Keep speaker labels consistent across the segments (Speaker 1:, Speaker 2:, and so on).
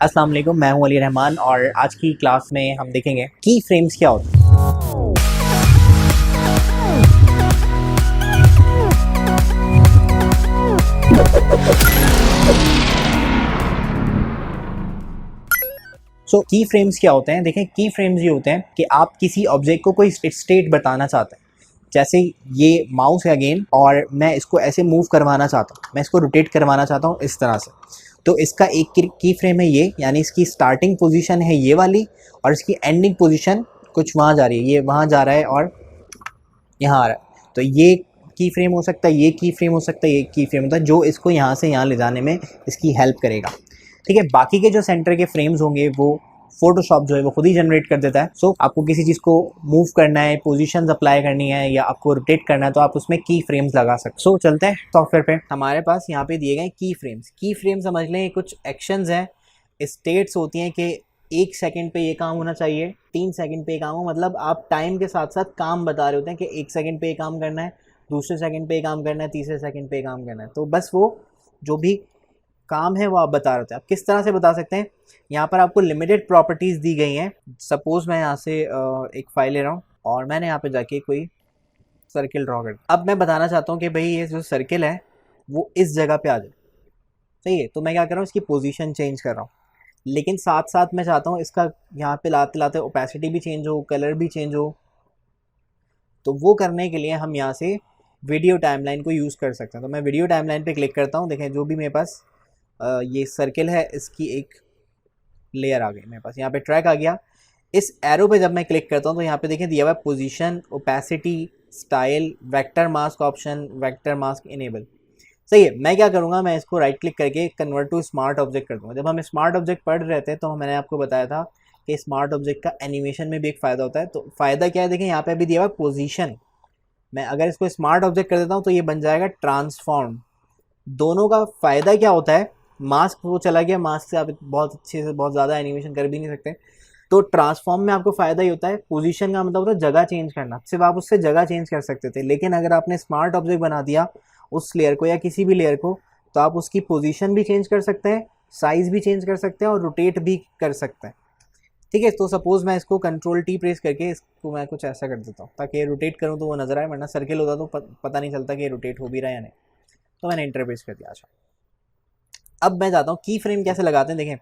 Speaker 1: अस्सलाम वालेकुम, मैं हूं अली रहमान और आज की क्लास में हम देखेंगे की फ्रेम्स क्या होते हैं। की फ्रेम्स क्या होते हैं? देखें, की फ्रेम्स ये होते हैं कि आप किसी ऑब्जेक्ट को कोई स्टेट बताना चाहते हैं। जैसे ये माउस है अगेन, और मैं इसको ऐसे मूव करवाना चाहता हूँ, मैं इसको रोटेट करवाना चाहता हूँ इस तरह से। तो इसका एक की फ्रेम है ये, यानी इसकी स्टार्टिंग पोजीशन है ये वाली, और इसकी एंडिंग पोजीशन कुछ वहाँ जा रही है, ये वहाँ जा रहा है और यहाँ आ रहा है। तो ये की फ्रेम हो सकता है, ये की फ्रेम हो सकता है, ये की फ्रेम होता है जो इसको यहाँ से यहाँ ले जाने में इसकी हेल्प करेगा। ठीक है, बाकी के जो सेंटर के फ्रेम्स होंगे वो फोटोशॉप जो है वो खुद ही जनरेट कर देता है। सो आपको किसी चीज़ को मूव करना है, पोजीशंस अप्लाई करनी है या आपको रोटेट करना है तो आप उसमें की फ्रेम्स लगा सकते। सो चलते हैं सॉफ्टवेयर पे। हमारे पास यहाँ पे दिए गए की फ्रेम्स। की फ्रेम समझ लें कुछ एक्शंस हैं, स्टेट्स होती हैं कि 1 सेकंड पे ये काम होना चाहिए, 3 सेकंड पे ये काम हो, मतलब आप टाइम के साथ साथ काम बता रहे होते हैं कि 1 सेकंड पे ये काम करना है, दूसरे सेकंड पे ये काम करना है, तीसरे सेकंड पे ये काम करना है। तो बस वो जो भी काम है वो आप बता रहे होते हैं। आप किस तरह से बता सकते हैं? यहाँ पर आपको लिमिटेड प्रॉपर्टीज़ दी गई हैं। सपोज मैं यहाँ से एक फाइल ले रहा हूँ और मैंने यहाँ पे जाके कोई सर्किल ड्रॉ कर, अब मैं बताना चाहता हूँ कि भाई ये जो सर्किल है वो इस जगह पे आ जाए। सही है, तो मैं क्या कर रहा हूँ, इसकी पोजीशन चेंज कर रहा हूँ, लेकिन साथ साथ मैं चाहता हूँ इसका यहाँ पे लाते लाते ओपेसिटी भी चेंज हो, कलर भी चेंज हो। तो वो करने के लिए हम यहाँ से वीडियो टाइमलाइन को यूज़ कर सकते हैं। तो मैं वीडियो टाइमलाइन पे क्लिक करता हूँ। देखें, जो भी मेरे पास ये सर्किल है इसकी एक लेयर आ गई मेरे पास, यहाँ पे ट्रैक आ गया। इस एरो पे जब मैं क्लिक करता हूँ तो यहाँ पे देखें दिया हुआ है position, opacity, style, vector mask option, vector mask enable. सही है, मैं क्या करूँगा, मैं इसको राइट क्लिक करके कन्वर्ट टू स्मार्ट ऑब्जेक्ट कर दूँगा। जब हम स्मार्ट ऑब्जेक्ट पढ़ रहे थे तो मैंने आपको बताया था कि स्मार्ट ऑब्जेक्ट का एनिमेशन में भी एक फ़ायदा होता है। तो फ़ायदा क्या है, देखें यहाँ पे अभी दिया हुआ है पोजीशन। मैं अगर इसको स्मार्ट ऑब्जेक्ट कर देता हूँ तो ये बन जाएगा ट्रांसफॉर्म। दोनों का फ़ायदा क्या होता है, मास्क वो चला गया, मास्क से आप बहुत अच्छे से बहुत ज़्यादा एनिमेशन कर भी नहीं सकते। तो ट्रांसफॉर्म में आपको फ़ायदा ही होता है, पोजीशन का मतलब होता है जगह चेंज करना, सिर्फ आप उससे जगह चेंज कर सकते थे। लेकिन अगर आपने स्मार्ट ऑब्जेक्ट बना दिया उस लेयर को या किसी भी लेयर को, तो आप उसकी पोजीशन भी चेंज कर सकते हैं, साइज़ भी चेंज कर सकते हैं और रोटेट भी कर सकते हैं। ठीक है, तो सपोज़ मैं इसको कंट्रोल टी प्रेस करके इसको मैं कुछ ऐसा कर देता हूँ ताकि रोटेट करूँ तो वो नज़र आए, वरना सर्किल होता तो पता नहीं चलता कि रोटेट हो भी रहा है या नहीं। तो मैंने इंटर प्रेस कर दिया। अच्छा, अब मैं जाता हूँ की फ्रेम कैसे लगाते हैं। देखें,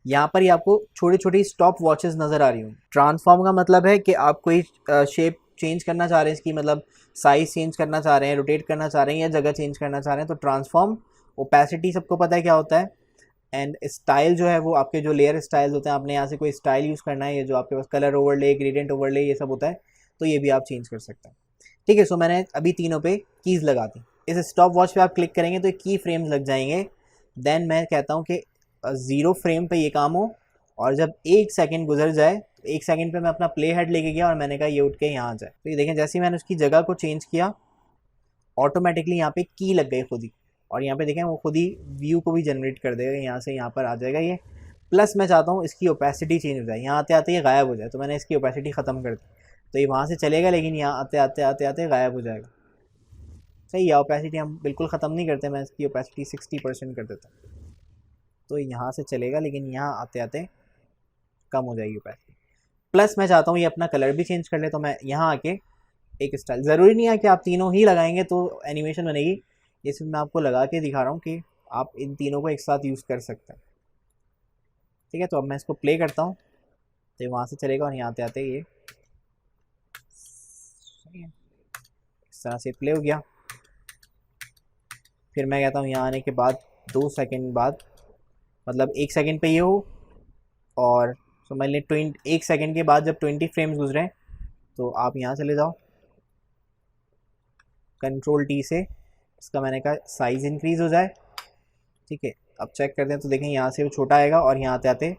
Speaker 1: यहाँ पर ही आपको छोटी छोटी स्टॉप वॉचेस नज़र आ रही हूँ। ट्रांसफॉर्म का मतलब है कि आप कोई शेप चेंज करना चाह रहे हैं, इसकी मतलब साइज चेंज करना चाह रहे हैं, रोटेट करना चाह रहे हैं या जगह चेंज करना चाह रहे हैं, तो ट्रांसफॉर्म। ओपेसिटी सबको पता है क्या होता है। एंड स्टाइल जो है वो आपके जो लेयर स्टाइल्स होते हैं, आपने यहाँ से कोई स्टाइल यूज़ करना है, ये जो आपके पास कलर ओवरले, ग्रेडियंट ओवरले, ये सब होता है, तो ये भी आप चेंज कर सकते हैं। ठीक है, सो मैंने अभी तीनों पे कीज़ लगा दी। इस स्टॉप वॉच पे आप क्लिक करेंगे तो की फ्रेम्स लग जाएंगे। देन मैं कहता हूँ कि 0 फ्रेम पे ये काम हो, और जब 1 सेकंड गुजर जाए, 1 सेकंड पे मैं अपना प्ले हेड लेके गया और मैंने कहा ये उठ के यहाँ आ जाए। तो ये देखें, जैसे ही मैंने उसकी जगह को चेंज किया ऑटोमेटिकली यहाँ पे की लग गई खुद ही, और यहाँ पे देखें वो खुद ही व्यू को भी जनरेट कर देगा, यहाँ से यहाँ पर आ जाएगा ये। प्लस मैं चाहता हूँ इसकी ओपेसिटी चेंज हो जाए, यहाँ आते आते ये गायब हो जाए, तो मैंने इसकी ओपेसिटी ख़त्म कर दी, तो ये वहाँ से चलेगा लेकिन यहाँ आते आते आते आते गायब हो जाएगा। सही है, ओपेसिटी हम बिल्कुल ख़त्म नहीं करते, मैं इसकी ओपेसिटी 60% कर देता हूँ, तो यहाँ से चलेगा लेकिन यहाँ आते आते कम हो जाएगी ओपेसिटी। प्लस मैं चाहता हूँ ये अपना कलर भी चेंज कर ले, तो मैं यहाँ आके एक स्टाइल, ज़रूरी नहीं है कि आप तीनों ही लगाएंगे तो एनिमेशन बनेगी, ये सिर्फ मैं आपको लगा के दिखा रहा हूँ कि आप इन तीनों को एक साथ यूज़ कर सकते हैं। ठीक है, तो अब मैं इसको प्ले करता हूँ तो वहाँ से चलेगा और यहाँ आते आते ये इस तरह से प्ले हो गया। फिर मैं कहता हूँ यहाँ आने के बाद 2 सेकंड बाद, मतलब 1 सेकंड पे ये हो, और समझ लें 1 सेकंड के बाद जब 20 फ्रेम्स गुजरे तो आप यहाँ चले जाओ, कंट्रोल टी से इसका मैंने कहा साइज़ इंक्रीज़ हो जाए। ठीक है, अब चेक करते हैं तो देखें यहाँ से वो छोटा आएगा और यहाँ आते आते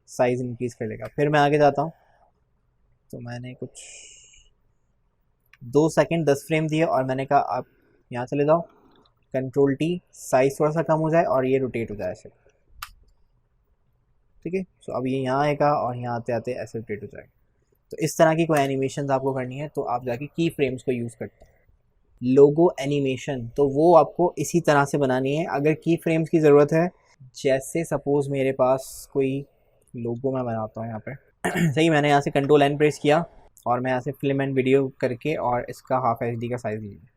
Speaker 1: साइज़ इंक्रीज़ कर लेगा। फिर मैं आगे जाता हूँ तो मैंने कुछ 2 सेकंड 10 फ्रेम दिए और मैंने कहा आप यहाँ चले जाओ, कंट्रोल टी, साइज़ थोड़ा सा कम हो जाए और ये रोटेट हो जाए ऐसे। ठीक है, सो अब ये यहाँ आएगा और यहाँ आते आते ऐसे रोटेट हो जाएगा। तो इस तरह की कोई एनिमेशन आपको करनी है तो आप जाके की फ्रेम्स को यूज़ करते हैं। लोगो एनिमेशन तो वो आपको इसी तरह से बनानी है। अगर की फ्रेम्स की ज़रूरत है, जैसे सपोज मेरे पास कोई लोगो मैं बनाता हूँ यहाँ पे सही, मैंने यहाँ से कंट्रोल एन प्रेस किया और मैं यहाँ से फिल्म एंड वीडियो करके और इसका हाफ एच डी का साइज़ लिया।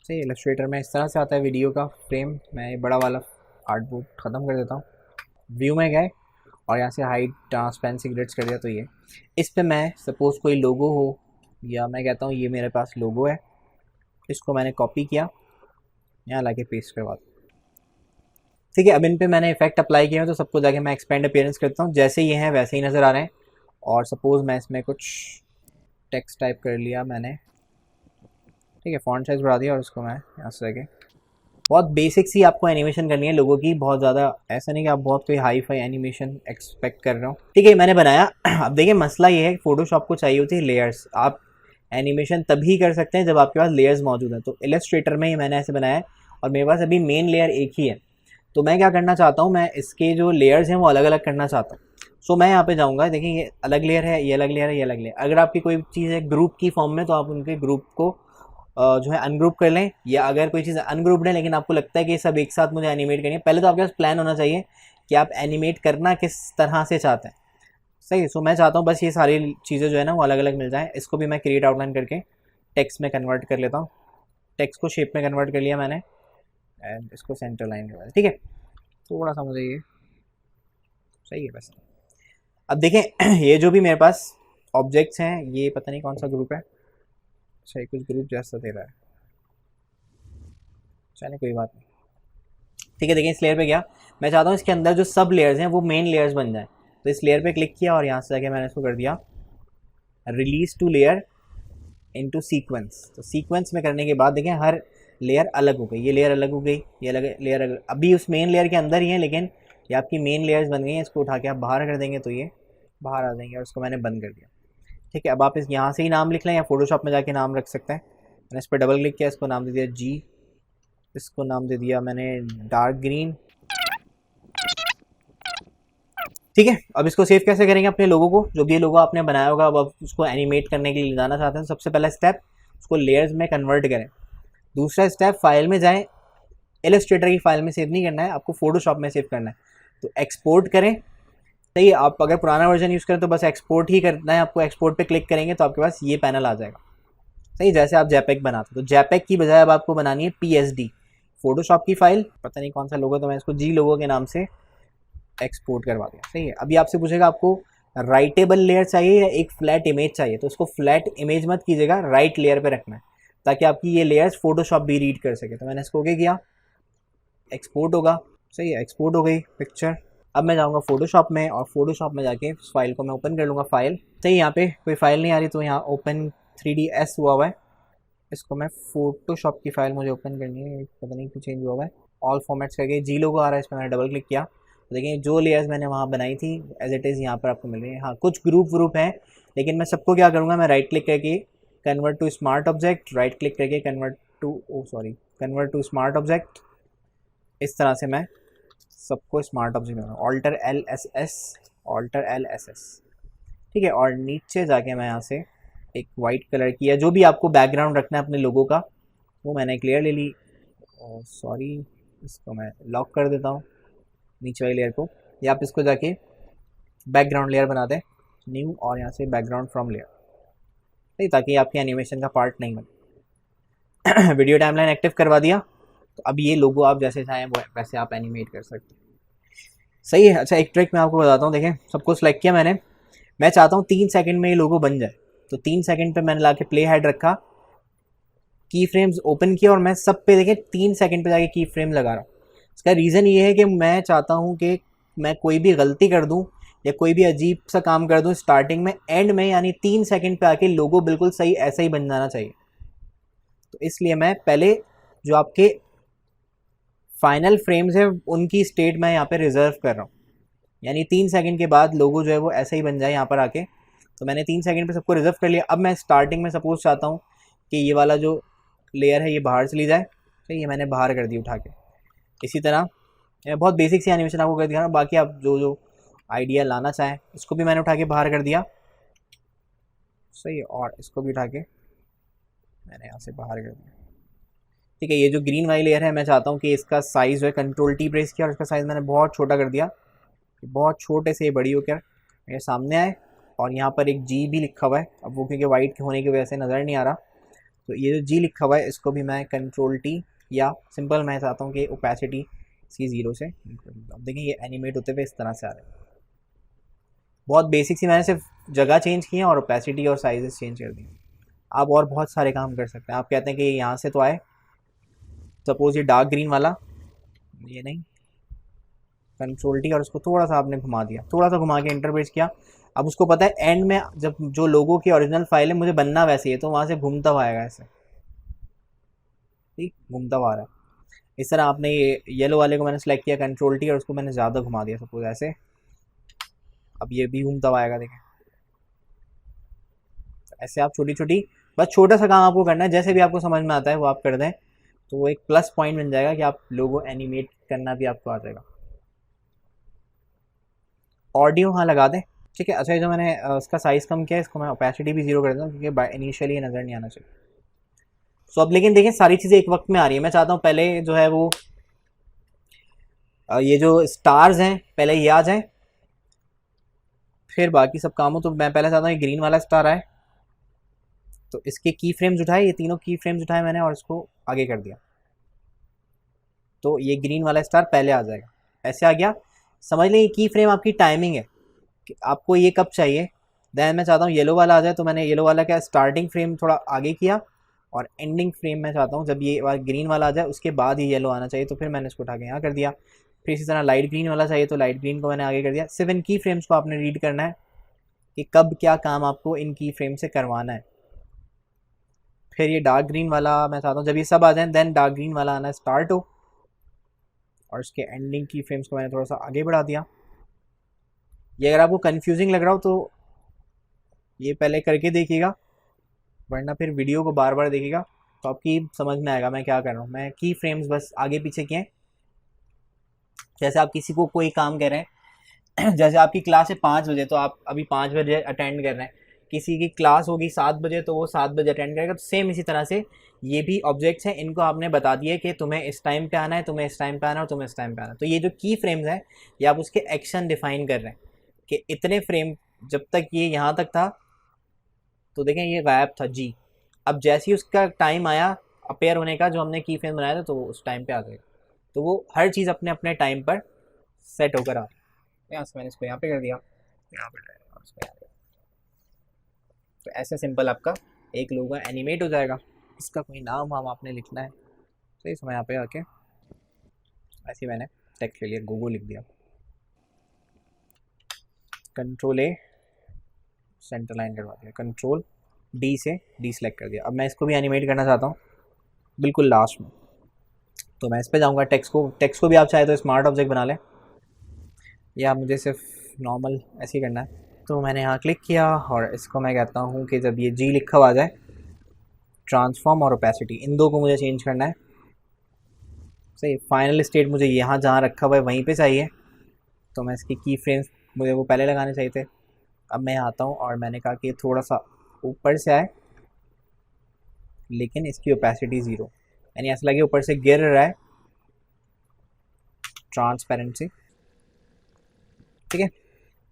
Speaker 1: सही, इलस्ट्रेटर में इस तरह से आता है वीडियो का फ्रेम। मैं ये बड़ा वाला आर्टबोर्ड ख़त्म कर देता हूँ, व्यू में गए और यहाँ से हाइट ट्रांसपेरेंसी ग्रिड्स कर दिया। तो ये इस पे मैं सपोज़ कोई लोगो हो, या मैं कहता हूँ ये मेरे पास लोगो है, इसको मैंने कॉपी किया, यहाँ ला के पेस्ट करवा दूँ। ठीक है, अब इन पे मैंने इफेक्ट अप्लाई किया है, तो सबको जाके मैं एक्सपेंड अपीयरेंस करता हूँ। जैसे ये हैं वैसे ही नज़र आ रहे हैं। और सपोज़ मैं इसमें कुछ टेक्स्ट टाइप कर लिया मैंने, ठीक है, फॉन्ट साइज़ बढ़ा दिया और उसको मैं यहाँ से जाके बहुत बेसिक सी आपको एनिमेशन करनी है लोगों की, बहुत ज़्यादा ऐसा नहीं कि आप बहुत कोई हाई फाई एनिमेशन एक्सपेक्ट कर रहे हो। ठीक है, मैंने बनाया। अब देखिए मसला ये है, फोटोशॉप को चाहिए होती है लेयर्स। आप एनिमेशन तभी कर सकते हैं जब आपके पास लेयर्स मौजूद हैं। तो इलस्ट्रेटर में ही मैंने ऐसे बनाया है और मेरे पास अभी मेन लेयर एक ही है। तो मैं क्या करना चाहता हूँ, मैं इसके जो लेयर्स हैं वो अलग अलग करना चाहता हूँ। सो मैं यहाँ पे जाऊँगा, देखिए ये अलग लेयर है, ये अलग लेयर है, ये अलग लेयर। अगर आपकी कोई चीज़ है ग्रुप की फॉर्म में, तो आप उनके ग्रुप को जो है अनग्रुप कर लें। या अगर कोई चीज़ अनग्रुप्ड है लेकिन आपको लगता है कि ये सब एक साथ मुझे एनिमेट करनी है, पहले तो आपके पास प्लान होना चाहिए कि आप एनिमेट करना किस तरह से चाहते हैं। सही, सो मैं चाहता हूँ बस ये सारी चीज़ें जो है ना वो अलग अलग मिल जाएँ। इसको भी मैं क्रिएट आउटलाइन करके टेक्स्ट में कन्वर्ट कर लेता हूँ। टेक्स्ट को शेप में कन्वर्ट कर लिया मैंने एंड इसको सेंटर लाइन कर, ठीक है। थोड़ा सा मुझे ये सही है बस। अब देखें ये जो भी मेरे पास ऑब्जेक्ट्स हैं, ये पता नहीं कौन सा ग्रुप है, सही कुछ ग्रुप जैसा दे रहा है, चलिए कोई बात नहीं। ठीक है, देखिए इस लेयर पे गया, मैं चाहता हूँ इसके अंदर जो सब लेयर्स हैं वो मेन लेयर्स बन जाए। तो इस लेयर पे क्लिक किया और यहाँ से जाके मैंने इसको कर दिया release to layer into sequence. तो सीक्वेंस में करने के बाद देखें हर लेयर अलग हो गई, ये लेयर अलग हो गई, ये अलग लेयर अलग, अभी उस मेन लेयर के अंदर ही है लेकिन ये आपकी मेन लेयर्स बन गई हैं। इसको उठा के आप बाहर कर देंगे तो ये बाहर आ जाएंगे और इसको मैंने बंद कर दिया। ठीक है, अब आप इस यहाँ से ही नाम लिख लें या फोटोशॉप में जाके नाम रख सकते हैं। मैंने इस पर डबल क्लिक किया, इसको नाम दे दिया जी, इसको नाम दे दिया मैंने डार्क ग्रीन। ठीक है, अब इसको सेव कैसे करेंगे अपने लोगों को, जो भी ये लोगो आपने बनाया होगा, अब आप उसको एनिमेट करने के लिए जाना चाहते हैं। सबसे पहला स्टेप उसको लेयर्स में कन्वर्ट करें। दूसरा स्टेप फाइल में जाएं, इलस्ट्रेटर की फाइल में सेव नहीं करना है, आपको फोटोशॉप में सेव करना है। तो एक्सपोर्ट करें। सही है, आप अगर पुराना वर्जन यूज़ करें तो बस एक्सपोर्ट ही करना है आपको। एक्सपोर्ट पे क्लिक करेंगे तो आपके पास ये पैनल आ जाएगा। सही, जैसे आप जैपेक बनाते हो, तो जैपेक की बजाय अब आपको बनानी है पीएसडी, फोटोशॉप की फाइल, पता नहीं कौन सा लोगो, तो मैं इसको जी लोगो के नाम से एक्सपोर्ट करवा दिया। सही है, अभी आपसे पूछेगा आपको राइटेबल लेयर चाहिए या एक फ्लैट इमेज चाहिए, तो उसको फ्लैट इमेज मत कीजिएगा, राइट लेयर पे रखना है ताकि आपकी ये लेयर्स फोटोशॉप भी रीड कर सके। तो मैंने इसको ओके किया, एक्सपोर्ट होगा। सही है, एक्सपोर्ट हो गई पिक्चर। अब मैं जाऊंगा फोटोशॉप में और फोटोशॉप में जाके इस फाइल को मैं ओपन कर लूँगा। फाइल सही, यहाँ पे कोई फाइल नहीं आ रही तो यहाँ ओपन 3ds हुआ है, इसको मैं फोटोशॉप की फाइल मुझे ओपन करनी है, पता नहीं क्यों चेंज हुआ है। ऑल फॉर्मेट्स करके जी लोगो आ रहा है, इस पर मैंने डबल क्लिक किया तो देखिए जो लेयर्स मैंने वहाँ बनाई थी एज इट इज़ यहाँ पर आपको मिल रही है। हाँ, कुछ ग्रुप हैं लेकिन मैं सबको क्या करूँगा, मैं राइट क्लिक करके convert to smart object, right click करके कन्वर्ट टू स्मार्ट ऑब्जेक्ट। इस तरह से मैं सबको स्मार्ट ऑब्जेक्ट बनाऊँ, ऑल्टर एल एस एस। ठीक है, और नीचे जाके मैं यहाँ से एक वाइट कलर की या जो भी आपको बैकग्राउंड रखना है अपने लोगों का वो मैंने क्लियर ले ली। सॉरी, इसको मैं लॉक कर देता हूँ नीचे वाली लेयर को, या आप इसको जाके बैकग्राउंड लेयर बना दें न्यू, और यहाँ से बैकग्राउंड फ्रॉम लेयर, सही, ताकि आपके एनिमेशन का पार्ट नहीं बने। वीडियो टाइमलाइन एक्टिव करवा दिया, तो अब ये लोगो आप जैसे चाहें वो वैसे आप एनिमेट कर सकते हैं। सही है। अच्छा, एक ट्रिक मैं आपको बताता हूँ, देखें सबको सिलेक्ट किया मैंने, मैं चाहता हूँ 3 सेकंड में ये लोगो बन जाए। तो 3 सेकंड पे मैंने लाके प्ले हेड रखा, की फ्रेम्स ओपन किया और मैं सब पे देखें 3 सेकंड पे जाके की फ्रेम लगा रहा हूँ। इसका रीज़न ये है कि मैं चाहता हूँ कि मैं कोई भी गलती कर दूँ या कोई भी अजीब सा काम कर दूँ स्टार्टिंग में, एंड में, यानी 3 सेकंड पे आके लोगो बिल्कुल सही ऐसा ही बन जाना चाहिए। तो इसलिए मैं पहले जो आपके फाइनल फ्रेम्स है उनकी स्टेट मैं यहाँ पे रिजर्व कर रहा हूँ, यानी 3 सेकंड के बाद लोगो जो है वो ऐसा ही बन जाए यहाँ पर आके। तो मैंने 3 सेकंड पे सबको रिजर्व कर लिया। अब मैं स्टार्टिंग में सपोज चाहता हूँ कि ये वाला जो लेयर है ये बाहर चली जाए, तो ये मैंने बाहर कर दी उठा के। इसी तरह बहुत बेसिक सी एनिमेशन आपको कर दिया, बाकी आप जो जो आइडिया लाना चाहें, इसको भी मैंने उठा के बाहर कर दिया, सही है, और इसको भी उठा के मैंने यहाँ से बाहर कर दिया। ठीक है। ये जो ग्रीन वाली लेयर है मैं चाहता हूँ कि इसका साइज़ जो है कंट्रोल टी प्रेस किया और इसका साइज़ मैंने बहुत छोटा कर दिया, बहुत छोटे से ये बड़ी हो कर मेरे सामने आए। और यहाँ पर एक जी भी लिखा हुआ है, अब वो क्योंकि वाइट होने की वजह से नज़र नहीं आ रहा, तो ये जो जी लिखा हुआ है इसको भी मैं कंट्रोल टी या सिंपल मैं चाहता हूँ कि ओपेसिटी इसकी 0 से, अब देखें ये एनिमेट होते हुए इस तरह से आ रहे हैं। बहुत बेसिक सी मैंने सिर्फ जगह चेंज की है और ओपेसिटी और साइजेस चेंज कर दिए। आप और बहुत सारे काम कर सकते हैं। आप कहते हैं कि यहाँ से तो आए, सपोज ये डार्क ग्रीन वाला, ये नहीं, कंट्रोल टी और उसको थोड़ा सा आपने घुमा दिया, थोड़ा सा घुमा के इंटरप्रेट किया। अब उसको पता है एंड में जब जो लोगों की ओरिजिनल फाइल है मुझे बनना वैसे ही है, तो वहाँ से घूमता हुआ आएगा ऐसे, ठीक, घूमता हुआ आ रहा है। इस तरह आपने ये येलो वाले को मैंने सेलेक्ट किया कंट्रोल टी और उसको मैंने ज़्यादा घुमा दिया सपोज ऐसे, अब ये भी घूमता हुआ आएगा, देखें। ऐसे आप छोटी छोटी, बस छोटा सा काम आपको करना है, जैसे भी आपको समझ में आता है वो आप कर दें, तो वो एक प्लस पॉइंट बन जाएगा कि आप लोगो एनिमेट करना भी आपको आ जाएगा। ऑडियो हाँ लगा दें, ठीक है। अच्छा ये जो मैंने इसका साइज़ कम किया है, इसको मैं ओपेसिटी भी 0 कर देता हूँ क्योंकि इनिशियली ये नज़र नहीं आना चाहिए। सो अब लेकिन देखिए सारी चीज़ें एक वक्त में आ रही है। मैं चाहता हूँ पहले जो है वो ये जो स्टार्स हैं पहले ये आ जाएं, फिर बाकी सब काम हो। तो मैं पहले चाहता हूँ ये ग्रीन वाला स्टार आए, तो इसके की फ्रेम्स उठाए, ये तीनों की फ्रेम्स उठाए मैंने और इसको आगे कर दिया, तो ये ग्रीन वाला स्टार पहले आ जाएगा, ऐसे आ गया। समझ लें ये की फ्रेम आपकी टाइमिंग है कि आपको ये कब चाहिए। देन मैं चाहता हूँ येलो वाला आ जाए, तो मैंने येलो वाला क्या स्टार्टिंग फ्रेम थोड़ा आगे किया और एंडिंग फ्रेम मैं चाहता हूँ जब ये ग्रीन वाला आ जाए उसके बाद ही येलो आना चाहिए, तो फिर मैंने इसको उठा के यहाँ कर दिया। फिर इसी तरह लाइट ग्रीन वाला चाहिए तो लाइट ग्रीन को मैंने आगे कर दिया। सिर्फ इन की फ्रेम्स को आपने रीड करना है कि कब क्या काम आपको इन की फ्रेम से करवाना है। फिर ये डार्क ग्रीन वाला मैं चाहता हूँ जब ये सब आ जाए देन डार्क ग्रीन वाला आना स्टार्ट हो, और इसके एंडिंग की फ्रेम्स को मैंने थोड़ा सा आगे बढ़ा दिया। ये अगर आपको कंफ्यूजिंग लग रहा हो तो ये पहले करके देखिएगा, वरना फिर वीडियो को बार बार देखिएगा तो आपकी समझ में आएगा मैं क्या कर रहा हूँ। मैं की फ्रेम्स बस आगे पीछे किए, जैसे आप किसी को कोई काम कर रहे हैं जैसे आपकी क्लास है 5 बजे, तो आप अभी 5 बजे अटेंड कर रहे हैं, किसी की क्लास होगी 7 बजे तो वो 7 बजे अटेंड करेगा। तो सेम इसी तरह से ये भी ऑब्जेक्ट्स हैं, इनको आपने बता दिया कि तुम्हें इस टाइम पे आना है, तुम्हें इस टाइम पे आना है और तुम्हें इस टाइम पे आना है। तो ये जो की फ्रेम्स हैं ये आप उसके एक्शन डिफाइन कर रहे हैं कि इतने फ्रेम, जब तक ये यहाँ तक था तो देखें ये गायब था जी, अब जैसे ही उसका टाइम आया अपेयर होने का जो हमने की फ्रेम बनाया था तो वो उस टाइम पे आ जाएगा। तो वो हर चीज़ अपने अपने टाइम पर सेट होकर आ रही है। यहाँ से मैंने इसको यहाँ पे कर दिया, यहाँ पे और इसको यहाँ पे। तो ऐसे सिंपल आपका एक लोगो एनिमेट हो जाएगा। इसका कोई नाम वाम आपने लिखना है तो इस समय यहाँ पे आके ऐसे ही मैंने टेक्स्ट ले लिया, गोगो लिख दिया, कंट्रोल ए सेंटर लाइन करवा दिया, कंट्रोल डी से डी सेलेक्ट कर दिया। अब मैं इसको भी एनिमेट करना चाहता हूँ बिल्कुल लास्ट में, तो मैं इस पर जाऊँगा। टेक्स्ट को भी आप चाहे तो स्मार्ट ऑब्जेक्ट बना लें या मुझे सिर्फ नॉर्मल ऐसे ही करना है। तो मैंने यहाँ क्लिक किया और इसको मैं कहता हूँ कि जब ये जी लिखा हुआ आ जाए, ट्रांसफॉर्म और ओपेसिटी इन दो को मुझे चेंज करना है। सही, फाइनल स्टेट मुझे यहाँ जहाँ रखा हुआ है वहीं पे चाहिए, तो मैं इसकी की फ्रेम्स मुझे वो पहले लगाने चाहिए थे। अब मैं आता हूँ और मैंने कहा कि थोड़ा सा ऊपर से आए लेकिन इसकी ओपेसिटी 0, यानी ऐसा लगे ऊपर से गिर रहा है, ट्रांसपेरेंसी, ठीक है।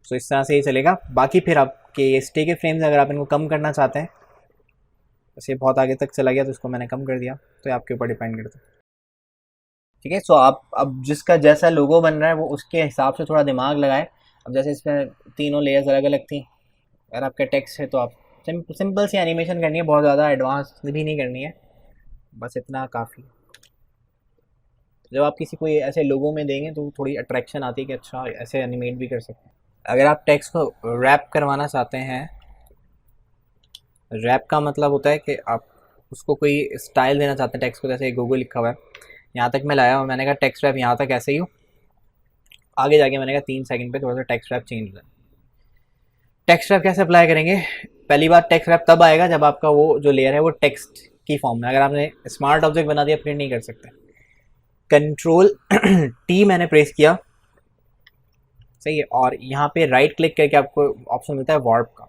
Speaker 1: तो इस तरह से ही चलेगा। बाकी फिर आपके स्टे के फ्रेम्स अगर आप इनको कम करना चाहते हैं, वैसे बहुत आगे तक चला गया तो इसको मैंने कम कर दिया, तो आपके ऊपर डिपेंड करता है, ठीक है। सो आप अब जिसका जैसा लोगो बन रहा है वो उसके हिसाब से थोड़ा दिमाग लगाए। अब जैसे इसमें तीनों लेयर्स अलग अलग थी, अगर आपका टेक्स्ट है तो आप सिंपल सी एनिमेशन करनी है, बहुत ज़्यादा एडवांस भी नहीं करनी है, बस इतना काफ़ी। जब आप किसी को ऐसे लोगों में देंगे तो थोड़ी अट्रैक्शन आती है कि अच्छा ऐसे एनिमेट भी कर सकते हैं। अगर आप टेक्स्ट को रैप करवाना चाहते हैं, रैप का मतलब होता है कि आप उसको कोई स्टाइल देना चाहते हैं टेक्स्ट को, जैसे गूगल लिखा हुआ है यहाँ तक मैं लाया और मैंने कहा टेक्स्ट रैप यहाँ तक ऐसे ही हो, आगे जाके मैंने कहा 3 सेकंड पे थोड़ा सा टेक्स्ट रैप चेंज हो जाए। टेक्स्ट रैप कैसे अप्लाई करेंगे? पहली बार टेक्स्ट रैप तब आएगा जब आपका वो जो लेयर है वो टेक्स्ट की फॉर्म में, अगर आपने स्मार्ट ऑब्जेक्ट बना दिया फिर नहीं कर सकते। कंट्रोल टी मैंने प्रेस किया, सही है, और यहाँ पे राइट क्लिक करके आपको ऑप्शन मिलता है वार्प का,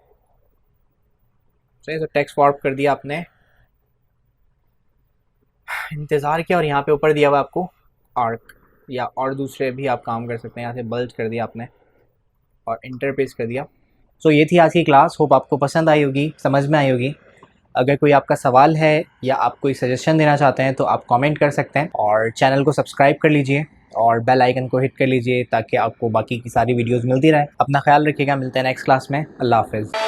Speaker 1: सही है। तो टेक्स्ट वार्प कर दिया आपने, इंतज़ार किया और यहाँ पे ऊपर दिया हुआ आपको आर्क, या और दूसरे भी आप काम कर सकते हैं। यहाँ से बल्ज कर दिया आपने और इंटरपेस कर दिया। सो ये थी आज की क्लास, होप आपको पसंद आई होगी, समझ में आई होगी। अगर कोई आपका सवाल है या आप कोई सजेशन देना चाहते हैं तो आप कमेंट कर सकते हैं, और चैनल को सब्सक्राइब कर लीजिए और बेल आइकन को हिट कर लीजिए ताकि आपको बाकी की सारी वीडियोस मिलती रहे। अपना ख्याल रखिएगा, मिलते हैं नेक्स्ट क्लास में। अल्लाह हाफ़िज़।